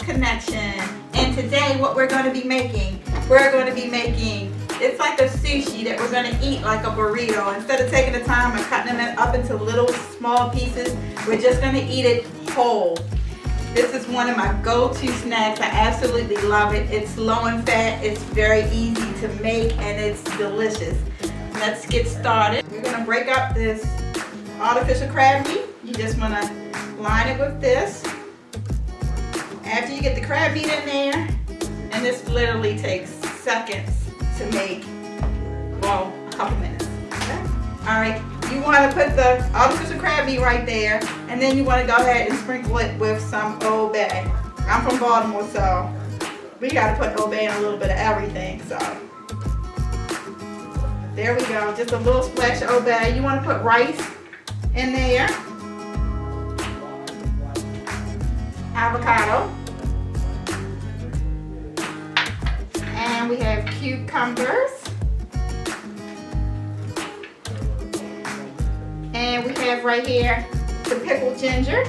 connection. And today what we're going to be making, it's like a sushi that we're going to eat like a burrito. Instead of taking the time and cutting them up into little small pieces, we're just going to eat it whole. This is one of my go-to snacks. I absolutely love it. It's low in fat, it's very easy to make, and it's delicious. Let's get started. We're going to break up this artificial crab meat. You just want to line it with this. After you get the crab meat in there, and this literally takes seconds to make, well, a couple minutes. Okay? All right, you want to put the artificial crab meat right there, and then you want to go ahead and sprinkle it with some Old Bay. I'm from Baltimore, so we got to put Old Bay in a little bit of everything. So there we go, just a little splash of Old Bay. You want to put rice in there, avocado, and we have cucumbers, and we have right here the pickled ginger.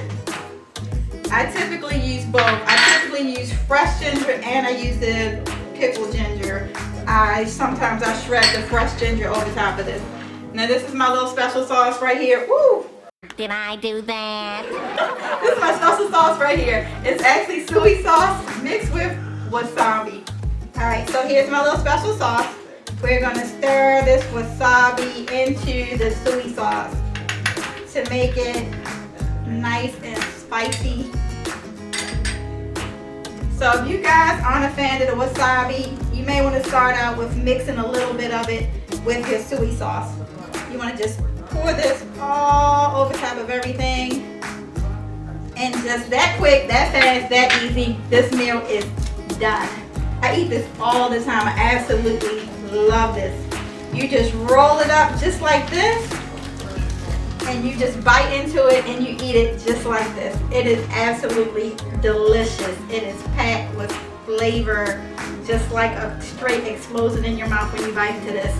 I typically use both. I typically use fresh ginger and I use the pickled ginger. Sometimes I shred the fresh ginger over top of this. Now this is my little special sauce right here. Woo! Did I do that? This is my special sauce right here. It's actually soy sauce mixed with wasabi. Alright, so here's my little special sauce. We're going to stir this wasabi into the soy sauce to make it nice and spicy. So if you guys aren't a fan of the wasabi, you may want to start out with mixing a little bit of it with your soy sauce. You want to just pour this all over top of everything, and just that quick, that fast, that easy, this meal is done. I eat this all the time. I absolutely love this. You just roll it up just like this, and you just bite into it and you eat it just like this. It is absolutely delicious. It is packed with flavor, just like a straight explosion in your mouth when you bite into this.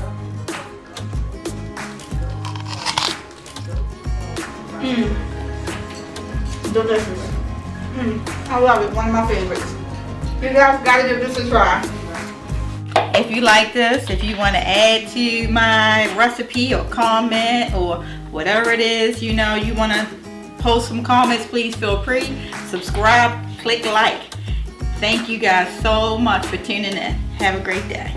Delicious. I love it. One of my favorites. You guys gotta give this a try. If you like this, if you want to add to my recipe or comment or whatever it is, you know, you want to post some comments, please feel free. Subscribe, click like. Thank you guys so much for tuning in. Have a great day.